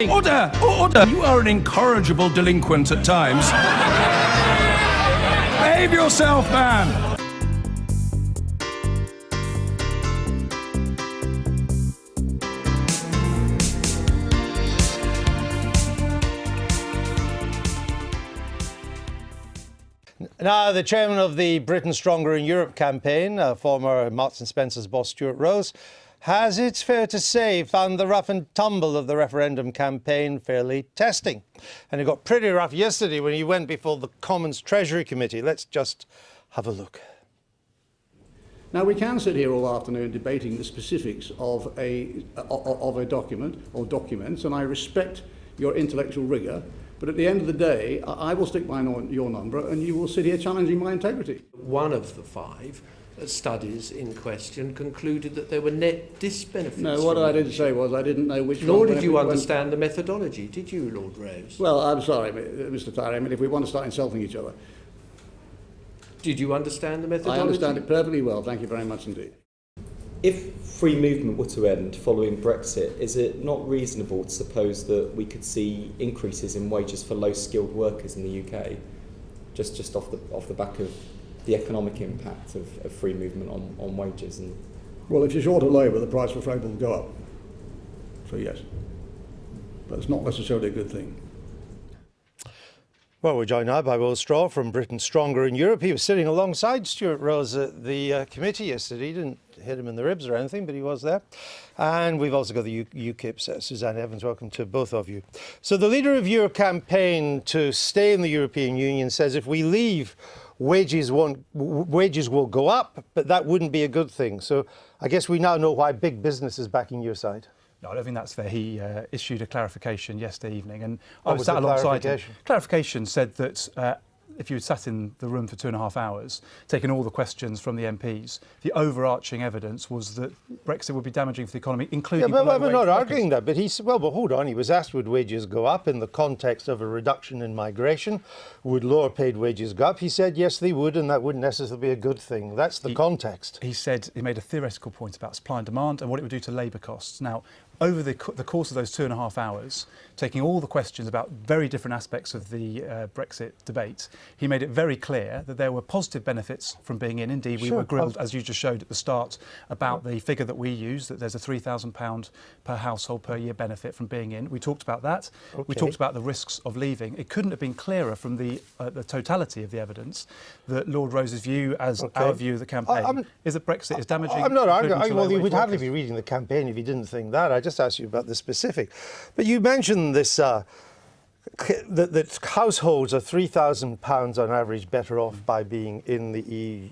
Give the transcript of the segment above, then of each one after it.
Order! Order! You are an incorrigible delinquent at times. Behave yourself, man! Now, the chairman of the Britain Stronger in Europe campaign, former Marks & Spencer's boss Stuart Rose, has, it's fair to say, found the rough and tumble of the referendum campaign fairly testing. And it got pretty rough yesterday when he went before the Commons Treasury Committee. Let's just have a look. Now, we can sit here all afternoon debating the specifics of a document or documents, and I respect your intellectual rigour. But at the end of the day, I will stick by your number and you will sit here challenging my integrity. One of the five studies in question concluded that there were net disbenefits. No, what I didn't say was I didn't know which Nor did you understand the methodology, did you, Lord Rose? Well, I'm sorry, Mr. Tyree, I mean, if we want to start insulting each other. Did you understand the methodology? I understand it perfectly well, thank you very much indeed. If free movement were to end following Brexit, is it not reasonable to suppose that we could see increases in wages for low-skilled workers in the UK, just off the back of the economic impact of free movement on wages? And Well, if you're short of labour, the price for freight will go up. So yes, but it's not necessarily a good thing. Well, we're joined now by Will Straw from Britain Stronger in Europe. He was sitting alongside Stuart Rose at the committee yesterday. He didn't hit him in the ribs or anything, but he was there. And we've also got the UKIP's Suzanne Evans. Welcome to both of you. So the leader of your campaign to stay in the European Union says if we leave, wages will go up, but that wouldn't be a good thing. So I guess we now know why big business is backing your side. No, I don't think that's fair. He issued a clarification yesterday evening, and What I was was sat the alongside him. clarification? Clarification said that if you had sat in the room for 2.5 hours, taken all the questions from the MPs, the overarching evidence was that Brexit would be damaging for the economy, including Yeah, but we're low-wage not workers. arguing that. But he said, well, but hold on. He was asked, would wages go up in the context of a reduction in migration? Would lower paid wages go up? He said, yes, they would, and that wouldn't necessarily be a good thing. That's the context. He said he made a theoretical point about supply and demand and what it would do to labour costs. Now, over the course of those 2.5 hours, taking all the questions about very different aspects of the Brexit debate, he made it very clear that there were positive benefits from being in. Indeed, we were grilled, as you just showed at the start, about the figure that we use, that there's a £3,000 per household per year benefit from being in. We talked about that. Okay. We talked about the risks of leaving. It couldn't have been clearer from the totality of the evidence that Lord Rose's view, as our view of the campaign, is that Brexit is damaging. I'm not arguing. Well, you would hardly workers. be reading the campaign if you didn't think that. I just asked you about the specific. But you mentioned this, that households are £3,000 on average better off by being in the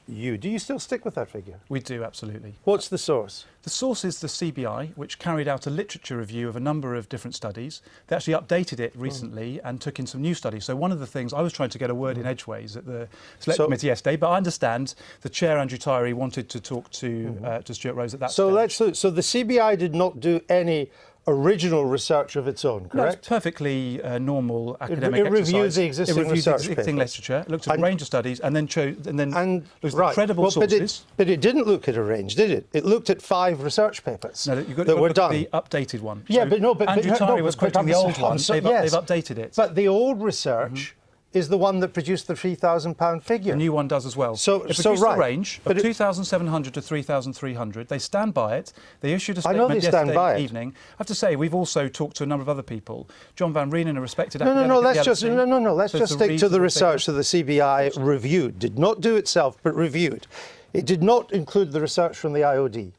EU. Do you still stick with that figure? We do, absolutely. What's the source? The source is the CBI, which carried out a literature review of a number of different studies. They actually updated it recently and took in some new studies. So one of the things, I was trying to get a word in edgeways at the Select Committee yesterday, but I understand the Chair, Andrew Tyree, wanted to talk to Stuart Rose at that stage. So the CBI did not do any original research of its own, correct? No, it's perfectly normal academic It reviewed exercise. the existing It reviewed research the existing papers. literature, looked at a range of studies, and then looked at right. credible sources. But it didn't look at a range, did it? It looked at 5 research papers No, you've got that to were look done. at the updated one. Yeah, So but no, but Andrew Tyree was quoting the old one. They've updated it. But the old research is the one that produced the £3,000 figure. The new one does as well. So it produced right. a range of 2,700 to 3,300. They stand by it. They issued a I know statement they stand by yesterday it. evening. I have to say, we've also talked to a number of other people. John Van Reenen, a respected No, academic. let's just So it's stick to the research that the CBI reviewed. Did not do itself, but reviewed. It did not include the research from the IOD.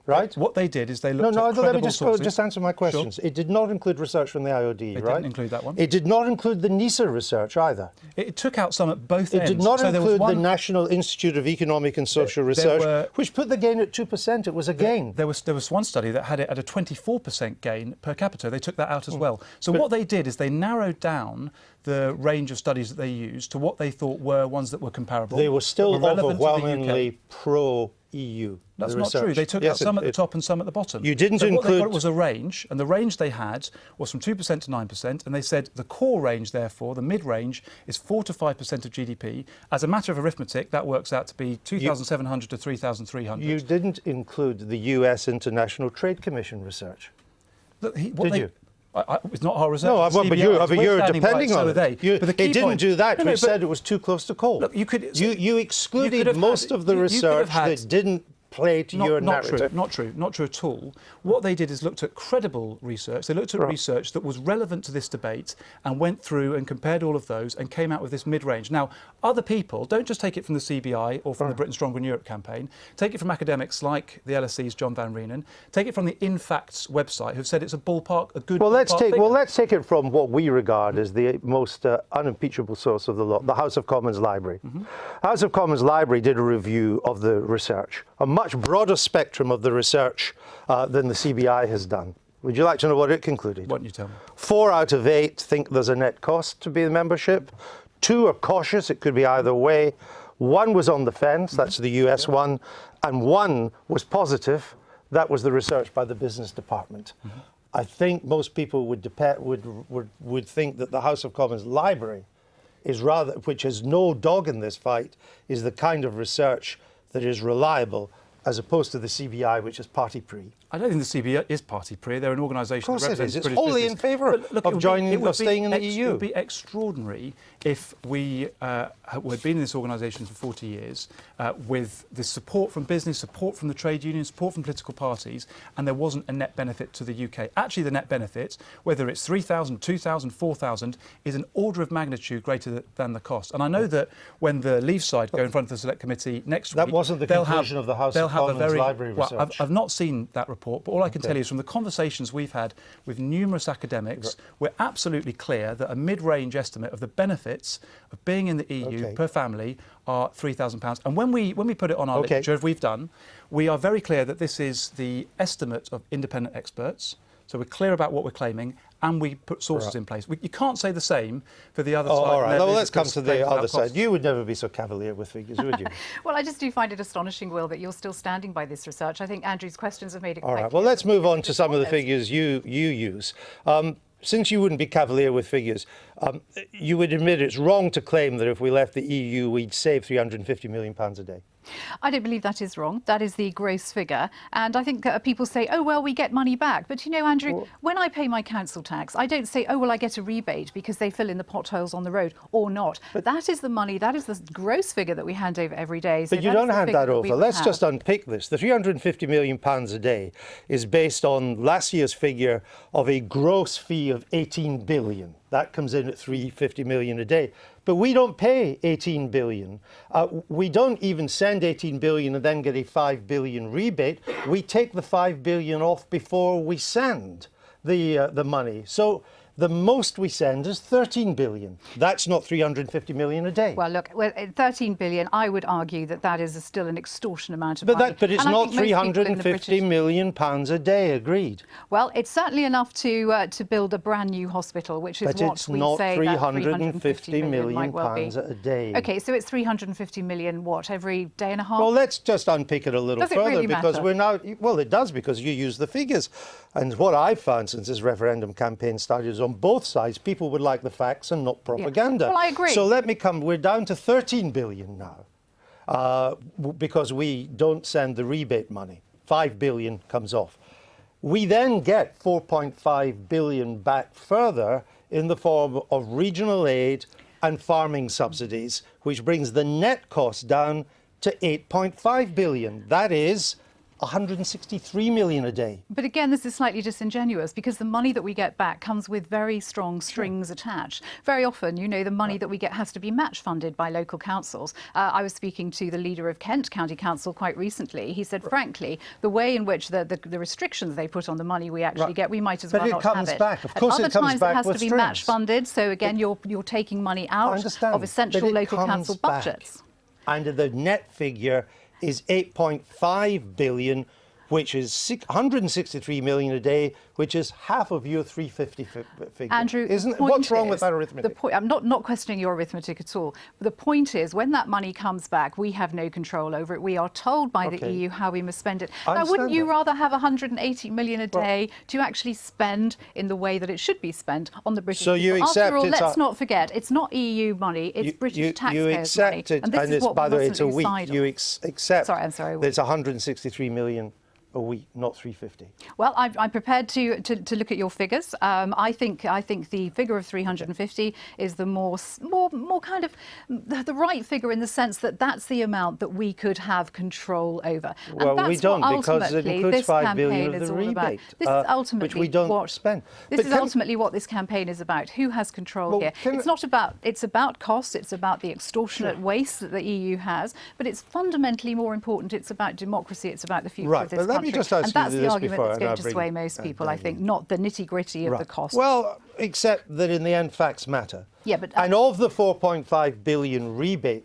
Right? What they did is they looked at let me credible sources. just answer my questions. Sure. It did not include research from the IOD, It right? didn't include that one. It did not include the NISA research either. It took out some at both It ends. did not So there was include the one- National Institute of Economic and Social Research, which put the gain at 2%. It was a gain. There was one study that had it at a 24% gain per capita. They took that out as well. So what they did is they narrowed down the range of studies that they used to what they thought were ones that were comparable. They were still relevant to the UK. overwhelmingly pro-EU. That's not true. They took out some at the top and some at the bottom. You didn't so what they include... got was a range, and the range they had was from 2% to 9%, and they said the core range, therefore, the mid-range, is 4 to 5% of GDP. As a matter of arithmetic, that works out to be 2,700 to 3,300. You didn't include the US International Trade Commission research. Look, Did you? It's not our research. No, it's but CBI. you're We're standing by depending it, so on are they. it. It But the key didn't point- do that. No, no, We but- said it was too close to coal. Look, you could. You excluded have most had- of the you could have research had- that didn't play to your narrative. Not true at all. What they did is looked at credible research. They looked at research that was relevant to this debate and went through and compared all of those and came out with this mid-range. Now, other people, don't just take it from the CBI or from the Britain Stronger in Europe campaign. Take it from academics like the LSE's John Van Reenen. Take it from the InFacts website, who've said it's a ballpark, a good. Well, let's ballpark take figure. let's take it from what we regard as the most unimpeachable source of the law, the House of Commons Library. House of Commons Library did a review of the research, a much broader spectrum of the research than the CBI has done. Would you like to know what it concluded? Why don't you tell me? 4 out of 8 think there's a net cost to be the membership. 2 are cautious, it could be either way. 1 was on the fence, that's the US one, and 1 was positive, that was the research by the business department. I think most people would think that the House of Commons Library is rather, which has no dog in this fight, is the kind of research that is reliable, as opposed to the CBI, which is party pre. I don't think the CBI is party pre. They're an organisation that Of course it represents is. It's British wholly business. in favour But look, of staying in the It EU. would be extraordinary if we had been in this organisation for 40 years with the support from business, support from the trade unions, support from political parties, and there wasn't a net benefit to the UK. Actually, the net benefit, whether it's 3,000, 2,000, 4,000, is an order of magnitude greater than the cost. And I know that when the Leave side go in front of the Select Committee next week, That wasn't the conclusion of the House of Commons Library research. Well, I've not seen that report, but all I can tell you is from the conversations we've had with numerous academics, we're absolutely clear that a mid-range estimate of the benefits of being in the EU per family are £3,000. And when we put it on our literature, as we've done, we are very clear that this is the estimate of independent experts. So we're clear about what we're claiming, and we put sources in place. You can't say the same for the other side. All right, well, let's come because to claims the about other side. costs. You would never be so cavalier with figures, would you? Well, I just do find it astonishing, Will, that you're still standing by this research. I think Andrew's questions have made it All quite right, clear well, let's move on to some of the honest. figures you use. Since you wouldn't be cavalier with figures, you would admit it's wrong to claim that if we left the EU, we'd save £350 million a day. I don't believe that is wrong. That is the gross figure. And I think people say, oh, well, we get money back. But, you know, Andrew, when I pay my council tax, I don't say, oh, well, I get a rebate because they fill in the potholes on the road or not. But that is the money, that is the gross figure that we hand over every day. So But you that is don't the hand figure that we over. would Let's have. just unpick this. The £350 million a day is based on last year's figure of a gross fee of 18 billion. That comes in at £350 million a day. But we don't pay 18 billion. We don't even send 18 billion and then get a 5 billion rebate. We take the 5 billion off before we send the money. So the most we send is 13 billion. That's not 350 million a day. Well, look, 13 billion, I would argue that that is still an extortion amount of money. But it's And I not think most people in the 350 British- million pounds a day, agreed. Well, it's certainly enough to build a brand new hospital, which is But what it's we not say that 350 million might well be. pounds a day. Okay, so it's 350 million, what, every day and a half? Well, let's just unpick it a little Does it further really because matter? we're now, well, it does because you use the figures. And what I've found since this referendum campaign started is on both sides, people would like the facts and not propaganda. Well, I agree. So we're down to 13 billion now because we don't send the rebate money. 5 billion comes off. We then get 4.5 billion back further in the form of regional aid and farming subsidies, which brings the net cost down to 8.5 billion. That is 163 million a day. But again, this is slightly disingenuous because the money that we get back comes with very strong strings attached. Very often, you know, the money that we get has to be match funded by local councils. I was speaking to the leader of Kent County Council quite recently. He said, frankly, the way in which the restrictions they put on the money we actually get, we might as well not have it. But it comes back. Of course At it other comes times, back it has with to be strings. match funded. So again, you're taking money out understand, of essential but it local comes council back. budgets. And the net figure is 8.5 billion, which is 163 million a day, which is half of your 350 figure. Andrew, What's wrong with that arithmetic? I'm not questioning your arithmetic at all. The point is, when that money comes back, we have no control over it. We are told by the EU how we must spend it. I Now, wouldn't understand you that. rather have 180 million a day to actually spend in the way that it should be spent on the British So you people? accept After all, it's let's a- not forget, it's not EU money, it's British taxpayers' you money. accept it, And this is it's, what by we the way, mustn't it's a lose week. sight of. You accept Sorry, I'm sorry. that it's 163 million a week, not 350? Well, I'm prepared to look at your figures. I think the figure of 350 is the more kind of the right figure, in the sense that that's the amount that we could have control over. Well, and that's we don't, what because it includes this 5 campaign billion of is the all about. rebate, This is ultimately which we don't spend. This But is ultimately what this campaign is about. Who has control here? It's not about. It's about cost. It's about the extortionate waste that the EU has. But it's fundamentally more important. It's about democracy. It's about the future of this But let country. me just ask and that's you the this argument before, that's and going I'll to bring sway most people, I Damien. think, not the nitty-gritty of the cost. Well, except that in the end, facts matter. Yeah, but and of the 4.5 billion rebate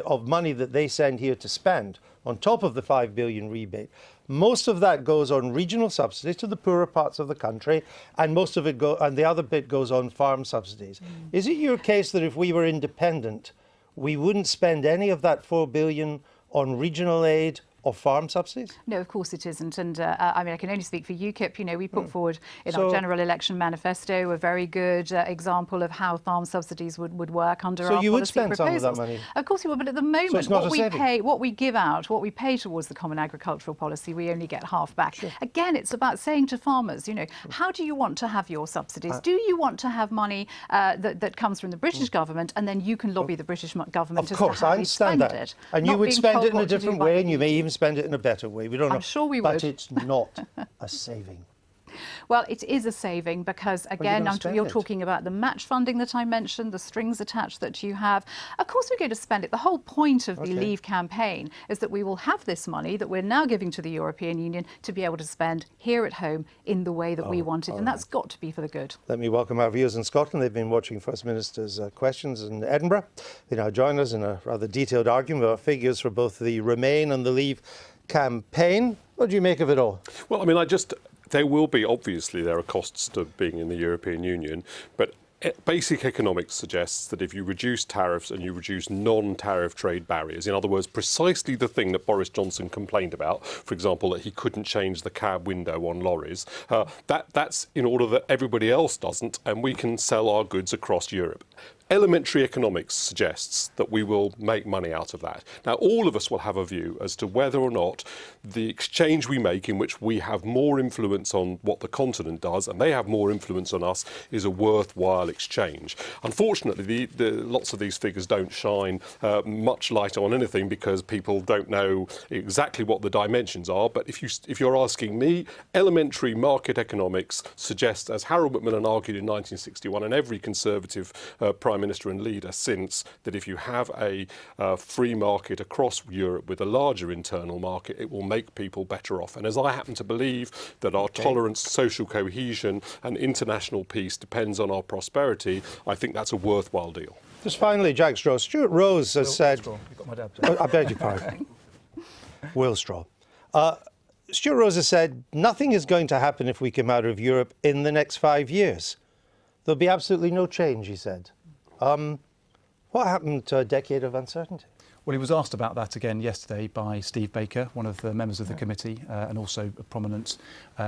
of money that they send here to spend, on top of the 5 billion rebate, most of that goes on regional subsidies to the poorer parts of the country, and most of it and the other bit goes on farm subsidies. Is it your case that if we were independent, we wouldn't spend any of that 4 billion on regional aid or farm subsidies? No, of course it isn't. And I mean, I can only speak for UKIP. You know, we put forward in our general election manifesto a very good example of how farm subsidies would work under our policy proposals. So you would spend some of that money? Of course we would, but at the moment, it's not what we give out, what we pay towards the common agricultural policy, we only get half back. Sure. Again, it's about saying to farmers, you know, how do you want to have your subsidies? Do you want to have money that comes from the British government, and then you can lobby the British government as to how we spend it? And you would spend it in a different way, and you may even spend it in a better way. We don't know. I'm sure we but would. It's not a saving. Well, it is a saving because, again, you're talking about the match funding that I mentioned, the strings attached that you have. Of course, we're going to spend it. The whole point of the Leave campaign is that we will have this money that we're now giving to the European Union to be able to spend here at home in the way that we want it. And that's got to be for the good. Let me welcome our viewers in Scotland. They've been watching First Minister's questions in Edinburgh. They now join us in a rather detailed argument about figures for both the Remain and the Leave campaign. What do you make of it all? Well, I mean, there will be, obviously, there are costs to being in the European Union, but basic economics suggests that if you reduce tariffs and you reduce non-tariff trade barriers, in other words, precisely the thing that Boris Johnson complained about, for example, that he couldn't change the cab window on lorries, that's in order that everybody else doesn't, and we can sell our goods across Europe. Elementary economics suggests that we will make money out of that. Now, all of us will have a view as to whether or not the exchange we make, in which we have more influence on what the continent does and they have more influence on us, is a worthwhile exchange. Unfortunately, lots of these figures don't shine much light on anything because people don't know exactly what the dimensions are. But if you're asking me, elementary market economics suggests, as Harold Macmillan argued in 1961, and every Conservative Prime Minister and leader since, that if you have a free market across Europe with a larger internal market, it will make people better off. And as I happen to believe that our tolerance, social cohesion and international peace depends on our prosperity, I think that's a worthwhile deal. Just finally, Jack Straw. Stuart Rose has said... I beg your pardon. Will Straw. Stuart Rose has said nothing is going to happen if we come out of Europe in the next 5 years. There'll be absolutely no change, he said. What happened to a decade of uncertainty? Well, he was asked about that again yesterday by Steve Baker, one of the members of the committee, and also a prominent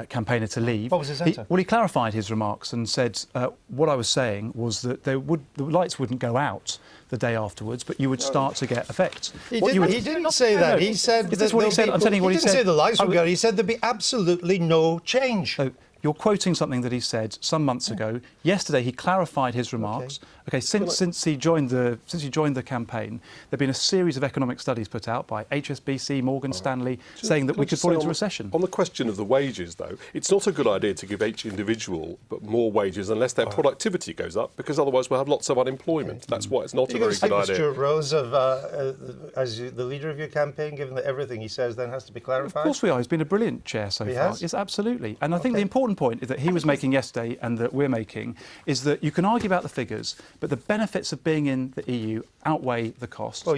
campaigner to leave. What was his answer? He clarified his remarks and said, what I was saying was that the lights wouldn't go out the day afterwards, but you would start to get effects. He didn't say that. He said... Is this what he said? I'm telling you what he said. He didn't say the lights would go out. He said there'd be absolutely no change. So, you're quoting something that he said some months ago. Yesterday, he clarified his remarks. Okay, since he joined the campaign, there've been a series of economic studies put out by HSBC, Morgan Stanley, saying that we could fall into recession. On the question of the wages, though, it's not a good idea to give each individual more wages unless their productivity goes up, because otherwise we'll have lots of unemployment. That's why it's not a very good idea. Stuart Rose as the leader of your campaign, given that everything he says then has to be clarified? Of course we are. He's been a brilliant chair so far. Has? Yes, absolutely. And I think the important point that he was making yesterday and that we're making is that you can argue about the figures, but the benefits of being in the EU outweigh the costs. Well,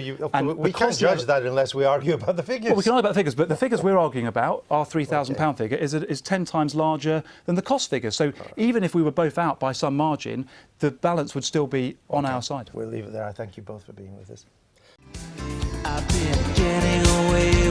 we can't judge that unless we argue about the figures. Well, we can argue about the figures, but the figures we're arguing about, our £3,000 figure, is 10 times larger than the cost figure. So even if we were both out by some margin, the balance would still be on our side. We'll leave it there. I thank you both for being with us. I've been getting away